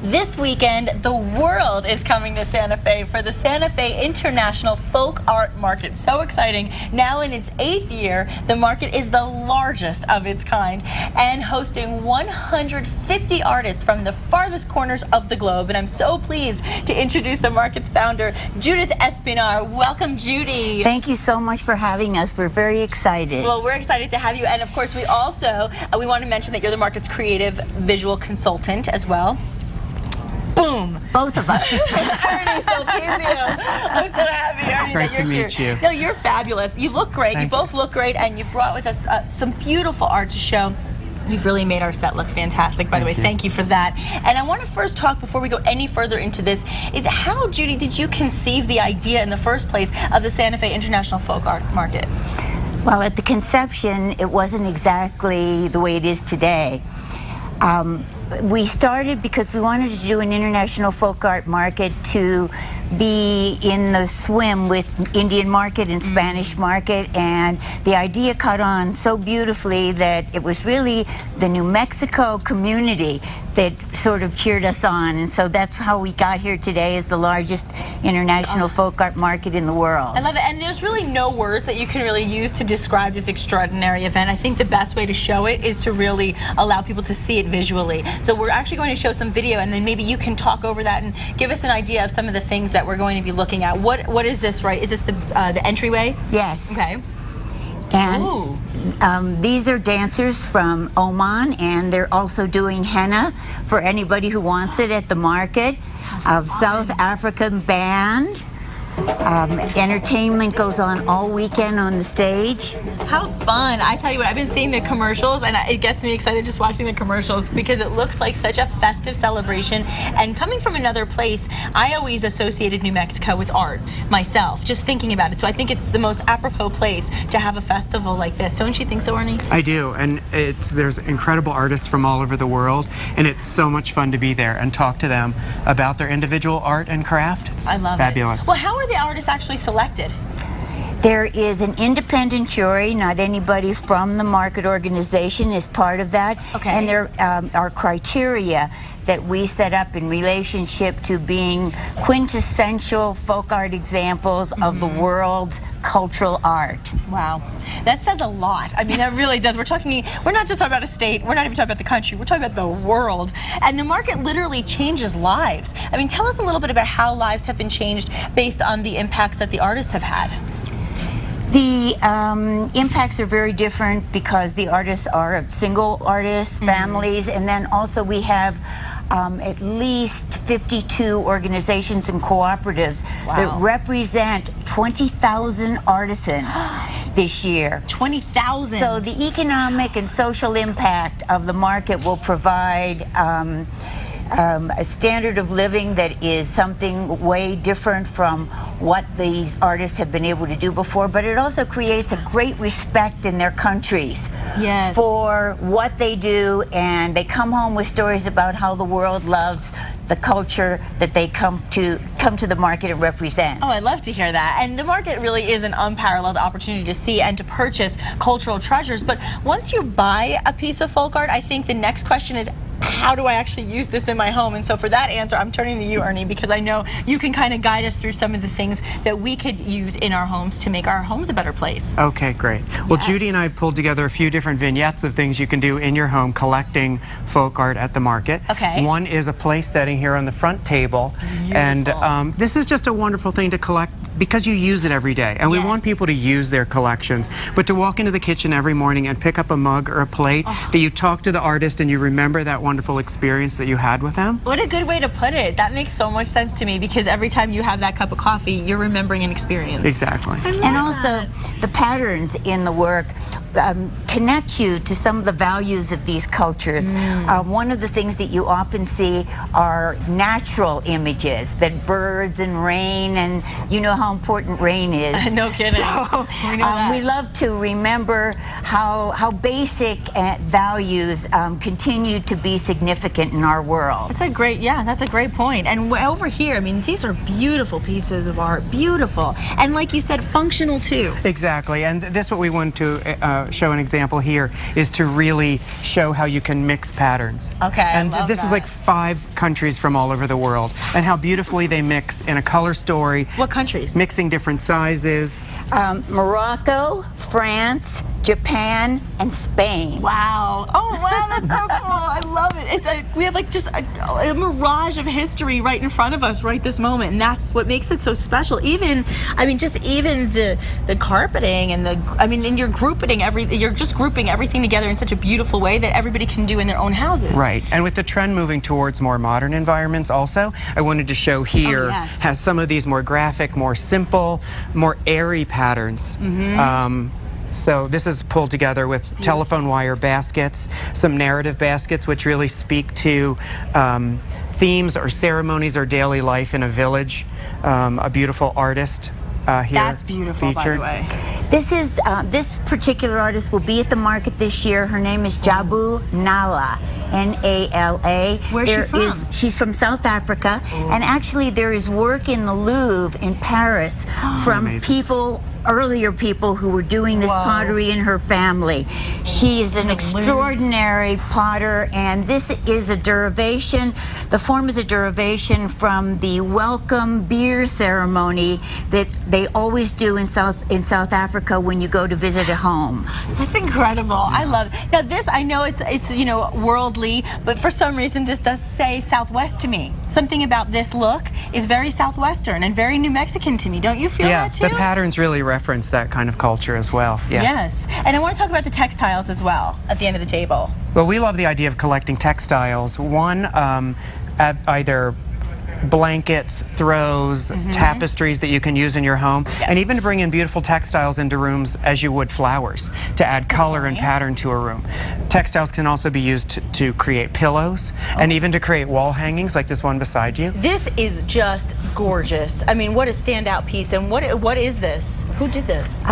This weekend, the world is coming to Santa Fe for the Santa Fe International Folk Art Market. So exciting. Now in its 8th year, the market is the largest of its kind and hosting 150 artists from the farthest corners of the globe. And I'm so pleased to introduce the market's founder, Judith Espinar. Welcome, Judy. Thank you so much for having us. We're very excited. Well, we're excited to have you. And of course, we also, we want to mention that you're the market's creative visual consultant as well. Boom. Both of us. Ernie, so please you. I'm so happy, Ernie, Great that you're to meet here. you. No, you're fabulous. You look great. You both look great, and you brought with us some beautiful art to show. You've really made our set look fantastic, by the way. Thank you for that. And I want to first talk, before we go any further into this, is how, Judy, did you conceive the idea in the first place of the Santa Fe International Folk Art Market? Well, at the conception, it wasn't exactly the way it is today. We started because we wanted to do an international folk art market to be in the swim with Indian market and Spanish market, and the idea caught on so beautifully that it was really the New Mexico community that sort of cheered us on, and so that's how we got here today as the largest international folk art market in the world. I love it, and there's really no words that you can really use to describe this extraordinary event. I think the best way to show it is to really allow people to see it visually. So we're actually going to show some video, and then maybe you can talk over that and give us an idea of some of the things that we're going to be looking at. What is this, right? Is this the entryway? Yes. Okay. And these are dancers from Oman, and they're also doing henna for anybody who wants it at the market. South African band. Entertainment goes on all weekend on the stage. How fun. I tell you what, I've been seeing the commercials, and it gets me excited just watching the commercials because it looks like such a festive celebration. And coming from another place, I always associated New Mexico with art myself, just thinking about it. So I think it's the most apropos place to have a festival like this. Don't you think so, Ernie? I do, and there's incredible artists from all over the world, and it's so much fun to be there and talk to them about their individual art and craft. It's I love fabulous. it. Well, how are the artists actually selected? There is an independent jury. Not anybody from the market organization is part of that. Okay. And there are criteria that we set up in relationship to being quintessential folk art examples of the world's cultural art. Wow, that says a lot. I mean, that really does. We're not just talking about a state, we're not even talking about the country, we're talking about the world. And the market literally changes lives. I mean, tell us a little bit about how lives have been changed based on the impacts that the artists have had. The impacts are very different because the artists are single artists, families, and then also we have at least 52 organizations and cooperatives that represent 20,000 artisans this year. 20,000. So the economic and social impact of the market will provide a standard of living that is something way different from what these artists have been able to do before, but it also creates a great respect in their countries for what they do, and they come home with stories about how the world loves the culture that they come to the market and represent. Oh, I'd love to hear that. And the market really is an unparalleled opportunity to see and to purchase cultural treasures. But once you buy a piece of folk art, I think the next question is, how do I actually use this in my home? And so for that answer, I'm turning to you, Ernie, because I know you can kind of guide us through some of the things that we could use in our homes to make our homes a better place. Okay, great. Well, Judy and I pulled together a few different vignettes of things you can do in your home collecting folk art at the market. Okay. One is a place setting here on the front table. And this is just a wonderful thing to collect because you use it every day. And we want people to use their collections. But to walk into the kitchen every morning and pick up a mug or a plate that you talk to the artist and you remember that wonderful experience that you had with them. What a good way to put it. That makes so much sense to me because every time you have that cup of coffee, you're remembering an experience. Exactly. And also, the patterns in the work connect you to some of the values of these cultures. One of the things that you often see are natural images, that birds and rain, and you know how important rain is. No kidding. So, we love to remember how basic values continue to be significant in our world. That's a great, yeah, that's a great point. And over here, I mean, these are beautiful pieces of art, beautiful. And like you said, functional too. Exactly, and this what we want to show an example here is to really show how you can mix patterns. Okay, and I love this is that. like 5 countries from all over the world, and how beautifully they mix in a color story. What countries? Mixing different sizes. Morocco, France, Japan, and Spain. Wow. Oh, wow, that's so cool. I love it. It's like we have like just a mirage of history right in front of us right this moment, and that's what makes it so special. Even, I mean, just even the carpeting and and you're just grouping everything together in such a beautiful way that everybody can do in their own houses. Right, and with the trend moving towards more modern environments also, I wanted to show here has some of these more graphic, more simple, more airy patterns. So this is pulled together with telephone wire baskets, some narrative baskets which really speak to themes or ceremonies or daily life in a village. A beautiful artist here. That's beautiful, featured. by the way. This is this particular artist will be at the market this year. Her name is Jabu Nala, N-A-L-A. Where's she from? She's from South Africa, and actually there is work in the Louvre in Paris from Amazing. earlier people who were doing this pottery in her family. She is an extraordinary potter, and this is a derivation. The form is a derivation from the welcome beer ceremony that they always do in South Africa when you go to visit a home. That's incredible. I love it. Now this, I know it's you know, worldly, but for some reason this does say Southwest to me. Something about this look is very Southwestern and very New Mexican to me. Don't you feel that too? The patterns really reference that kind of culture as well. Yes. And I want to talk about the textiles as well at the end of the table. Well, we love the idea of collecting textiles. One, at either blankets, throws, tapestries that you can use in your home, and even to bring in beautiful textiles into rooms as you would flowers to add color and pattern to a room. Textiles can also be used to create pillows and even to create wall hangings like this one beside you. This is just gorgeous. I mean, what a standout piece. And what is this? Who did this?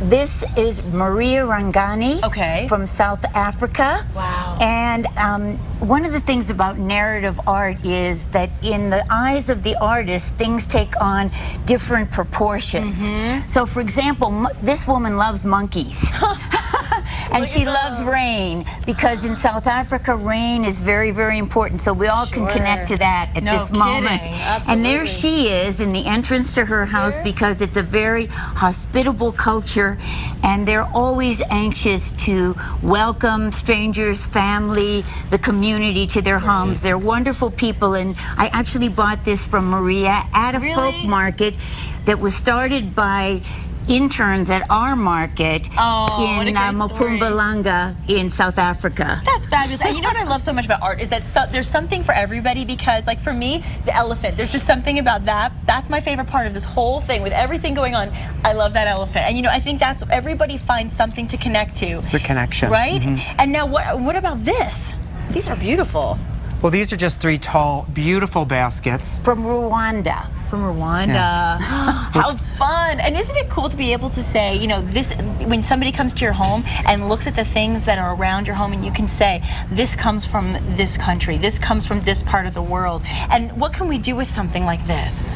This is Maria Rangani from South Africa. Wow. And one of the things about narrative art is that in the eyes of the artist, things take on different proportions. So, for example, this woman loves monkeys. And she loves rain, because in South Africa, rain is very, very important. So we all can connect to that at this moment. And there she is in the entrance to her house, because it's a very hospitable culture, and they're always anxious to welcome strangers, family, the community to their homes. They're wonderful people, and I actually bought this from Maria at a folk market that was started by interns at our market in Mpumalanga in South Africa. That's fabulous. And you know what I love so much about art is that there's something for everybody, because like for me, the elephant, there's just something about that. That's my favorite part of this whole thing with everything going on. I love that elephant. And you know, I think that's, everybody finds something to connect to. It's the connection. Right? And now what about this? These are beautiful. Well, these are just 3 tall, beautiful baskets. From Rwanda. From Rwanda. How fun. And isn't it cool to be able to say, you know, this, when somebody comes to your home and looks at the things that are around your home, and you can say, this comes from this country, this comes from this part of the world. And what can we do with something like this?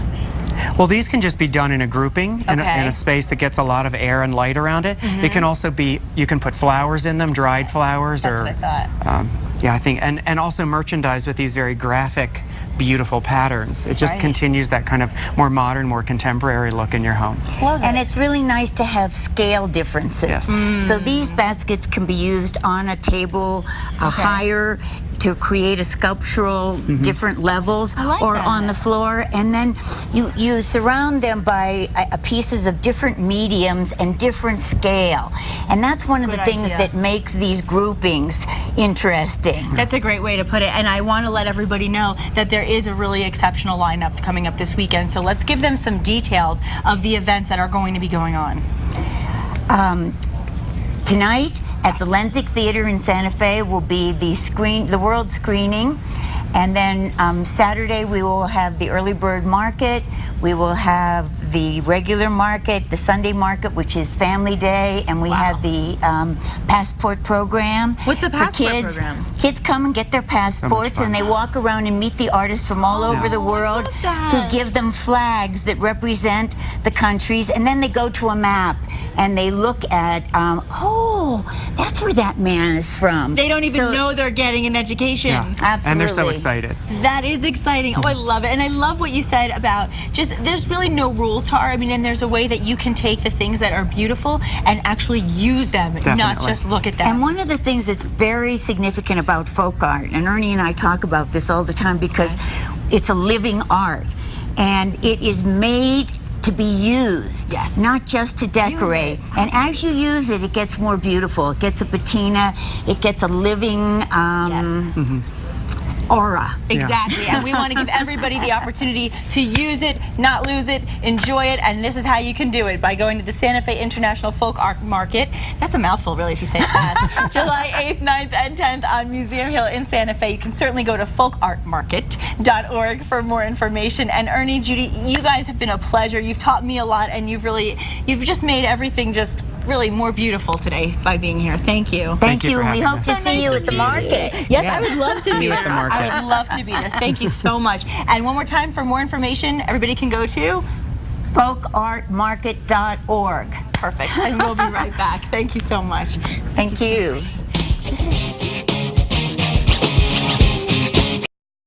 Well, these can just be done in a grouping, in a space that gets a lot of air and light around it. It can also be, you can put flowers in them, dried flowers. That's what I thought. Yeah, I think, and also merchandise with these very graphic, beautiful patterns. It just continues that kind of more modern, more contemporary look in your home. And it's really nice to have scale differences. So these baskets can be used on a table higher, to create a sculptural different levels, or on the floor, and then you surround them by pieces of different mediums and different scale, and that's one of the things that makes these groupings interesting. That's a great way to put it, and I want to let everybody know that there is a really exceptional lineup coming up this weekend, so let's give them some details of the events that are going to be going on. Tonight at the Lenzik Theater in Santa Fe will be the world screening, And then Saturday we will have the early bird market. We will have the regular market, the Sunday market, which is Family Day, and we have the passport program. What's the passport for kids. program? Kids come and get their passports, fun. and they walk around and meet the artists from all over the world love that. who give them flags that represent the countries, and then they go to a map and they look at, oh, that's where that man is from. They don't even know they're getting an education. Yeah. Absolutely. And they're so excited. That is exciting. Oh, I love it. And I love what you said about just there's really no rules to art. I mean, and there's a way that you can take the things that are beautiful and actually use them, not Definitely. just look at them. And one of the things that's very significant about folk art, and Ernie and I talk about this all the time because it's a living art, and it is made to be used, Yes. not just to decorate. And as you use it, it gets more beautiful. It gets a patina, it gets a living aura. Exactly, and we want to give everybody the opportunity to use it, not lose it, enjoy it, and this is how you can do it, by going to the Santa Fe International Folk Art Market. That's a mouthful, really, if you say it fast. July 8th, 9th, and 10th on Museum Hill in Santa Fe. You can certainly go to folkartmarket.org for more information. And Ernie, Judy, you guys have been a pleasure. You've taught me a lot, and you've just made everything just really more beautiful today by being here. Thank you. Thank you you, for and we having hope us. to see you at the market. Yes, I would love to be you there. at the market. I would love to be there. Thank you so much. And one more time, for more information, everybody can go to folkartmarket.org. Perfect. And we'll be right back. Thank you so much. Thank you. This is